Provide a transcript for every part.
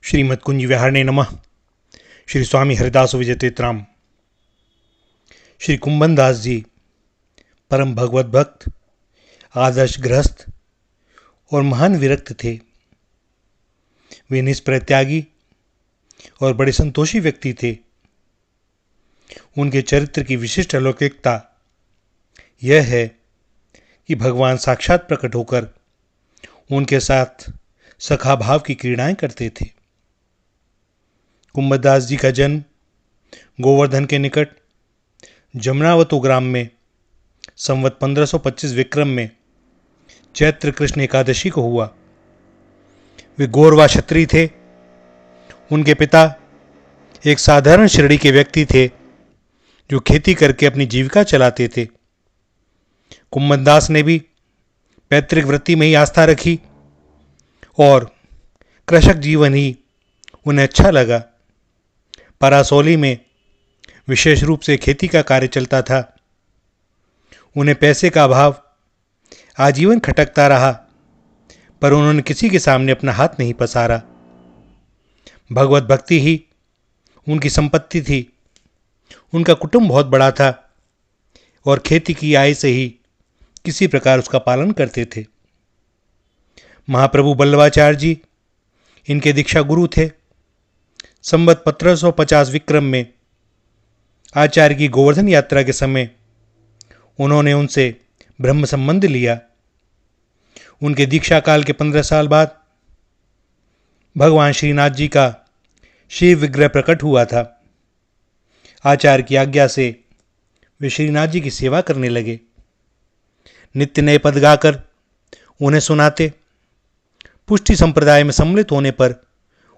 श्रीमद्कुंज विहारणे नमः। श्री स्वामी हरिदास विजय तीर्थराम। श्री कुंभन दास जी परम भगवत भक्त, आदर्श गृहस्थ और महान विरक्त थे। वे निष्प्रत्यागी और बड़े संतोषी व्यक्ति थे। उनके चरित्र की विशिष्ट अलौकिकता यह है कि भगवान साक्षात प्रकट होकर उनके साथ सखा भाव की क्रीड़ाएं करते थे। कुंभदास जी का जन्म गोवर्धन के निकट जमुनावतु ग्राम में संवत 1525 विक्रम में चैत्र कृष्ण एकादशी को हुआ। वे गौरवा क्षत्रिय थे। उनके पिता एक साधारण श्रेणी के व्यक्ति थे जो खेती करके अपनी जीविका चलाते थे। कुंभदास ने भी पैतृक वृत्ति में ही आस्था रखी और कृषक जीवन ही उन्हें अच्छा लगा। परासौली में विशेष रूप से खेती का कार्य चलता था। उन्हें पैसे का अभाव आजीवन खटकता रहा, पर उन्होंने किसी के सामने अपना हाथ नहीं पसारा। भगवत भक्ति ही उनकी संपत्ति थी। उनका कुटुंब बहुत बड़ा था और खेती की आय से ही किसी प्रकार उसका पालन करते थे। महाप्रभु बल्लभाचार्य जी इनके दीक्षा गुरु थे। संवत 1550 विक्रम में आचार्य की गोवर्धन यात्रा के समय उन्होंने उनसे ब्रह्म संबंध लिया। उनके दीक्षा काल के 15 साल बाद भगवान श्रीनाथ जी का शिव विग्रह प्रकट हुआ था। आचार्य की आज्ञा से वे श्रीनाथ जी की सेवा करने लगे। नित्य नए पद गाकर उन्हें सुनाते। पुष्टि संप्रदाय में सम्मिलित होने पर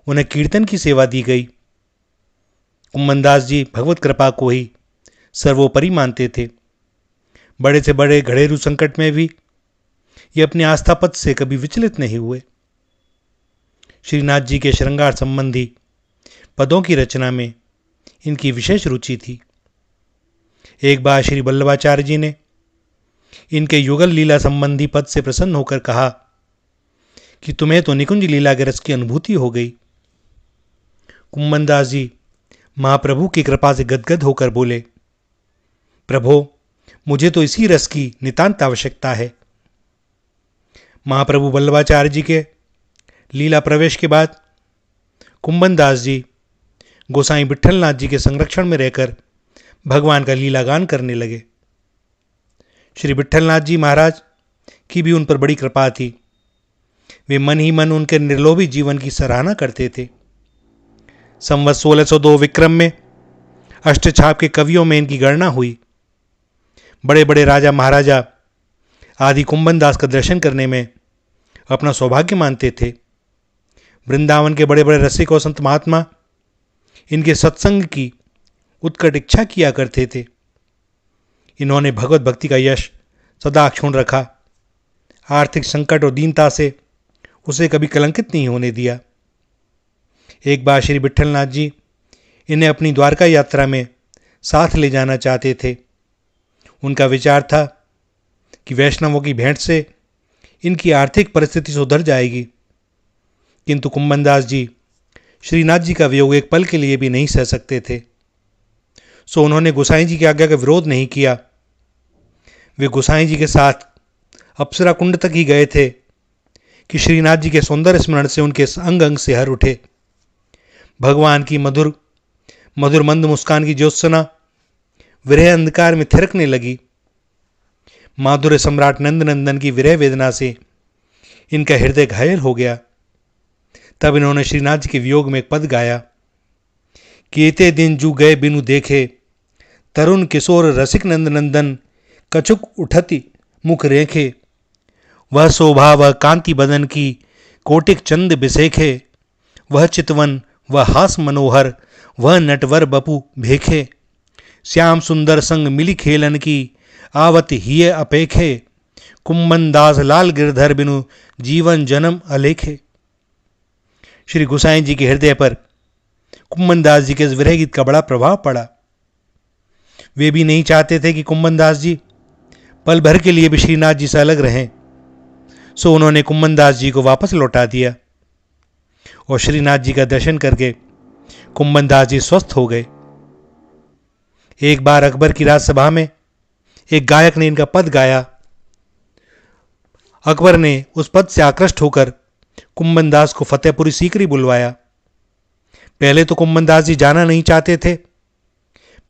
उन्हें कीर्तन की सेवा दी गई। कुंभदास जी भगवत कृपा को ही सर्वोपरि मानते थे। बड़े से बड़े घरेलू संकट में भी ये अपने आस्था पथ से कभी विचलित नहीं हुए। श्रीनाथ जी के श्रृंगार संबंधी पदों की रचना में इनकी विशेष रुचि थी। एक बार श्री बल्लभाचार्य जी ने इनके युगल लीला संबंधी पद से प्रसन्न होकर कहा कि तुम्हें तो निकुंज लीला के रस की अनुभूति हो गई। कुंभदास जी महाप्रभु की कृपा से गदगद होकर बोले, प्रभो, मुझे तो इसी रस की नितांत आवश्यकता है। महाप्रभु बल्लभाचार्य जी के लीला प्रवेश के बाद कुंभदास जी गोसाई विट्ठलनाथ जी के संरक्षण में रहकर भगवान का लीला गान करने लगे। श्री विट्ठलनाथ जी महाराज की भी उन पर बड़ी कृपा थी। वे मन ही मन उनके निर्लोभी जीवन की सराहना करते थे। संवत 1602 विक्रम में अष्टछाप के कवियों में इनकी गणना हुई। बड़े बड़े राजा महाराजा आदि कुंभदास का दर्शन करने में अपना सौभाग्य मानते थे। वृंदावन के बड़े बड़े रसिक और संत महात्मा इनके सत्संग की उत्कट इच्छा किया करते थे। इन्होंने भगवत भक्ति का यश सदा अक्षुण्ण रखा। आर्थिक संकट और दीनता से उसे कभी कलंकित नहीं होने दिया। एक बार श्री विट्ठलनाथ जी इन्हें अपनी द्वारका यात्रा में साथ ले जाना चाहते थे। उनका विचार था कि वैष्णवों की भेंट से इनकी आर्थिक परिस्थिति सुधर जाएगी, किंतु कुंभदास जी श्रीनाथ जी का वियोग एक पल के लिए भी नहीं सह सकते थे। सो उन्होंने गोसाई जी की आज्ञा का विरोध नहीं किया। वे गोसाई जी के साथ अप्सरा कुंड तक ही गए थे कि श्रीनाथ जी के सौंदर्य स्मरण से उनके अंग अंग से हर उठे। भगवान की मधुर मधुर मंद मुस्कान की ज्योत्सना विरह अंधकार में थिरकने लगी। माधुर्य सम्राट नंद नंदन की विरह वेदना से इनका हृदय घायल हो गया। तब इन्होंने श्रीनाथ जी के वियोग में एक पद गाया कि एते दिन जू गए बिनु देखे, तरुण किशोर रसिक नंद नंदन, कछुक उठती मुख रेखे, वह शोभा वह कांति बदन की, कोटिक चंद बिसेखे, वह चितवन वह हास मनोहर, वह नटवर बपु भेखे, श्याम सुंदर संग मिली खेलन की, आवत हिय अपेखे, कुंभदास लाल गिरधर बिनु जीवन जन्म अलेखे। श्री गोसाई जी के हृदय पर कुंभदास जी के इस विरह गीत का बड़ा प्रभाव पड़ा। वे भी नहीं चाहते थे कि कुंभदास जी पल भर के लिए भी श्रीनाथ जी से अलग रहें। सो उन्होंने कुंभदास जी को वापस लौटा दिया और श्रीनाथ जी का दर्शन करके कुंभन दास जी स्वस्थ हो गए। एक बार अकबर की राजसभा में एक गायक ने इनका पद गाया। अकबर ने उस पद से आकृष्ट होकर कुंभन दास को फतेहपुरी सीकरी बुलवाया। पहले तो कुंभन दास जी जाना नहीं चाहते थे,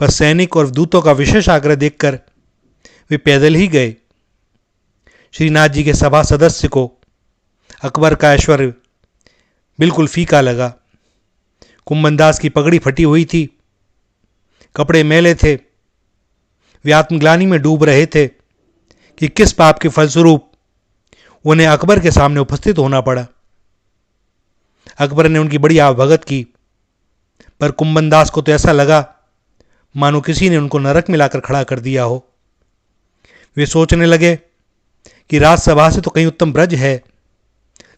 पर सैनिक और दूतों का विशेष आग्रह देखकर वे पैदल ही गए। श्रीनाथ जी के सभा सदस्य को अकबर का ऐश्वर्य बिल्कुल फीका लगा। कुंभन दास की पगड़ी फटी हुई थी, कपड़े मैले थे, वे आत्मग्लानि में डूब रहे थे कि किस पाप के फलस्वरूप उन्हें अकबर के सामने उपस्थित होना पड़ा। अकबर ने उनकी बड़ी आवभगत की, पर कुंभन दास को तो ऐसा लगा मानो किसी ने उनको नरक में लाकर खड़ा कर दिया हो। वे सोचने लगे कि राजसभा से तो कहीं उत्तम ब्रज है,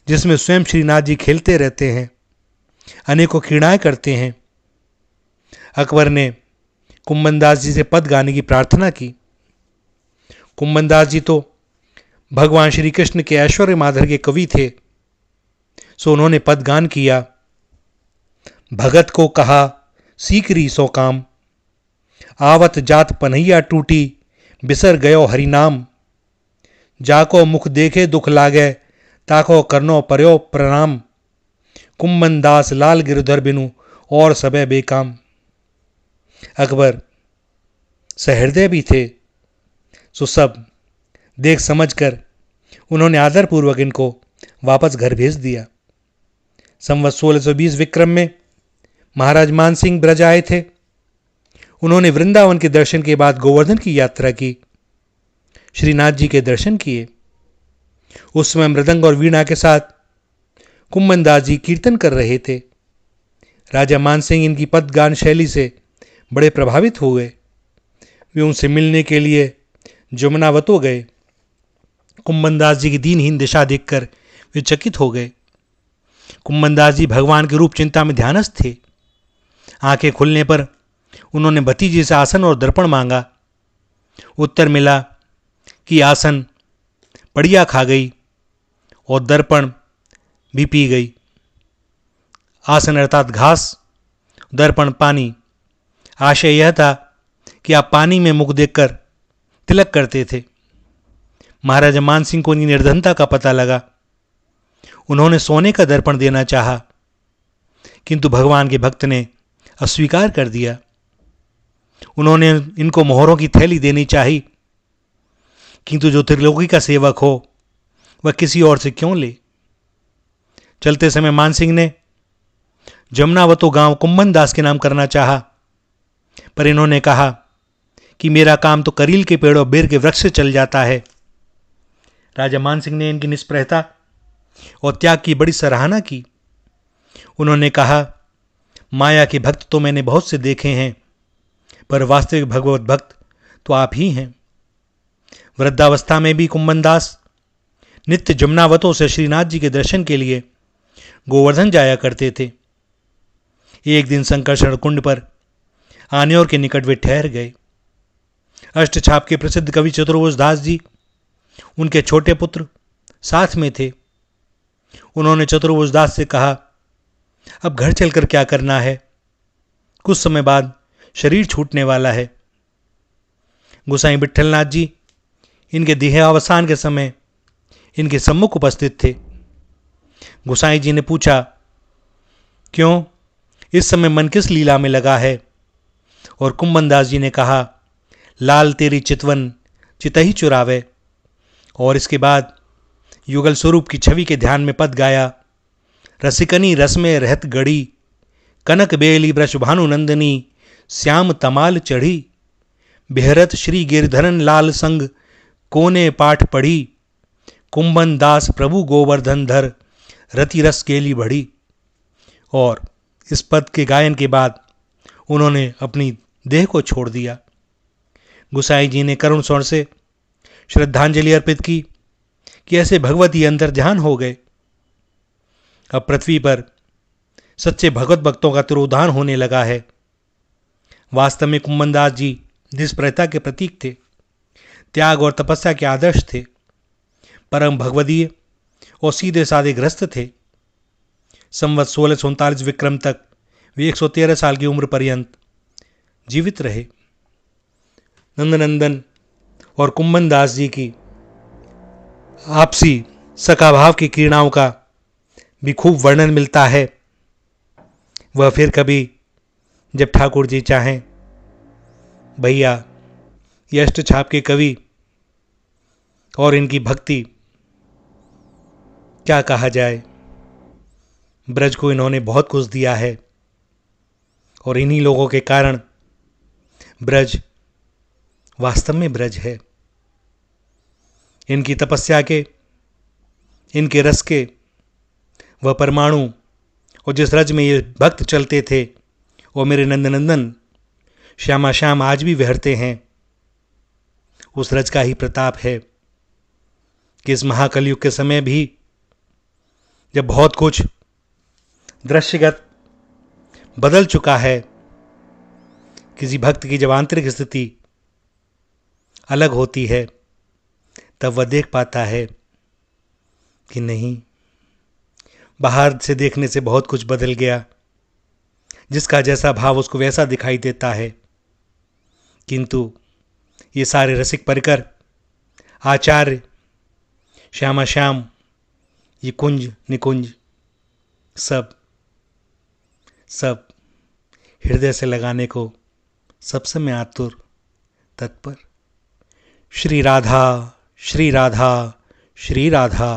जिसमें स्वयं श्रीनाथ जी खेलते रहते हैं, अनेकों क्रीड़ाएं करते हैं। अकबर ने कुंभन दास जी से पद गाने की प्रार्थना की। कुंभन दास जी तो भगवान श्री कृष्ण के ऐश्वर्य माधर के कवि थे, सो उन्होंने पद गान किया। भगत को कहा सीकरी सो काम, आवत जात पनैया टूटी, बिसर गयो हरिनाम। जाको मुख देखे दुख लागे, ताको करनो पर्यो प्रणाम। कुंभन दास लाल गिरधर बिनु, और सबे बेकाम। अकबर सहृदय भी थे, सो सब देख समझकर उन्होंने आदरपूर्वक इनको वापस घर भेज दिया। संवत 1620 विक्रम में महाराज मानसिंह ब्रज आए थे। उन्होंने वृंदावन के दर्शन के बाद गोवर्धन की यात्रा की, श्रीनाथ जी के दर्शन किए। उस समय मृदंग और वीणा के साथ कुंभन दास जी कीर्तन कर रहे थे। राजा मानसिंह इनकी पद गान शैली से बड़े प्रभावित हो गए। वे उनसे मिलने के लिए जमुनावतो गए। कुंभन दास जी की दीनहीन दिशा देखकर वे चकित हो गए। कुंभन दास जी भगवान के रूप चिंता में ध्यानस्थ थे। आंखें खुलने पर उन्होंने भतीजी से आसन और दर्पण मांगा। उत्तर मिला कि आसन पड़िया खा गई और दर्पण भी पी गई। आसन अर्थात घास, दर्पण पानी। आशय यह था कि आप पानी में मुख देखकर तिलक करते थे। महाराजा मानसिंह को इनकी निर्धनता का पता लगा। उन्होंने सोने का दर्पण देना चाहा, किंतु भगवान के भक्त ने अस्वीकार कर दिया। उन्होंने इनको मोहरों की थैली देनी चाही, किंतु जो त्रिलोकी का सेवक हो वह किसी और से क्यों ले। चलते समय मानसिंह ने जमुनावतो गांव कुंभन दास के नाम करना चाहा, पर इन्होंने कहा कि मेरा काम तो करील के पेड़ और बेर के वृक्ष से चल जाता है। राजा मानसिंह ने इनकी निष्प्रहता और त्याग की बड़ी सराहना की। उन्होंने कहा, माया के भक्त तो मैंने बहुत से देखे हैं, पर वास्तविक भगवत भक्त तो आप ही हैं। वृद्धावस्था में भी कुंभन दास नित्य जमुनावतों से श्रीनाथ जी के दर्शन के लिए गोवर्धन जाया करते थे। एक दिन संकर्षण कुंड पर आन्योर के निकट वे ठहर गए। अष्टछाप के प्रसिद्ध कवि चतुर्भुज दास जी, उनके छोटे पुत्र साथ में थे। उन्होंने चतुर्भुज दास से कहा, अब घर चलकर क्या करना है, कुछ समय बाद शरीर छूटने वाला है। गोसाई विट्ठलनाथ जी इनके देहावसान के समय इनके सम्मुख उपस्थित थे। गोसाई जी ने पूछा, क्यों, इस समय मन किस लीला में लगा है? और कुंभन दास जी ने कहा, लाल तेरी चितवन चितही चुरावे। और इसके बाद युगल स्वरूप की छवि के ध्यान में पद गाया। रसिकनी रस में रहत गड़ी, कनक बेली ब्रश भानु नंदनी, श्याम तमाल चढ़ी। बेहरत श्री गिरधरन लाल संग, कोने पाठ पढ़ी। कुंभन दास प्रभु गोवर्धन धर, रति रस केली बढ़ी। और इस पद के गायन के बाद उन्होंने अपनी देह को छोड़ दिया। गुसाई जी ने करुण स्वर से श्रद्धांजलि अर्पित की कि ऐसे भगवती अंतर ध्यान हो गए। अब पृथ्वी पर सच्चे भगवत भक्तों का तिरोधान होने लगा है। वास्तव में कुंभन दास जी निष्प्रहता के प्रतीक थे, त्याग और तपस्या के आदर्श थे, परम भगवदीय और सीधे साधे ग्रस्त थे। संवत 1639 विक्रम तक वे 113 साल की उम्र पर्यंत जीवित रहे। नंदनंदन और कुंभन दास जी की आपसी सखाभाव की क्रीड़ाओं का भी खूब वर्णन मिलता है। वह फिर कभी जब ठाकुर जी चाहें, भैया ये अष्टछाप के कवि और इनकी भक्ति क्या कहा जाए, ब्रज को इन्होंने बहुत कुछ दिया है और इन्हीं लोगों के कारण ब्रज वास्तव में ब्रज है। इनकी तपस्या के, इनके रस के वह परमाणु और जिस रज में ये भक्त चलते थे वो मेरे नंदनंदन श्यामा श्याम आज भी बहरते हैं। उस रज का ही प्रताप है कि इस महाकलयुग के समय भी जब बहुत कुछ दृश्यगत बदल चुका है, किसी भक्त की जब आंतरिक स्थिति अलग होती है, तब वह देख पाता है कि नहीं, बाहर से देखने से बहुत कुछ बदल गया, जिसका जैसा भाव उसको वैसा दिखाई देता है, किंतु ये सारे रसिक परिकर, आचार्य, श्यामा श्याम, ये कुंज निकुंज सब हृदय से लगाने को सब समय आतुर तत्पर। श्री राधा श्री राधा श्री राधा।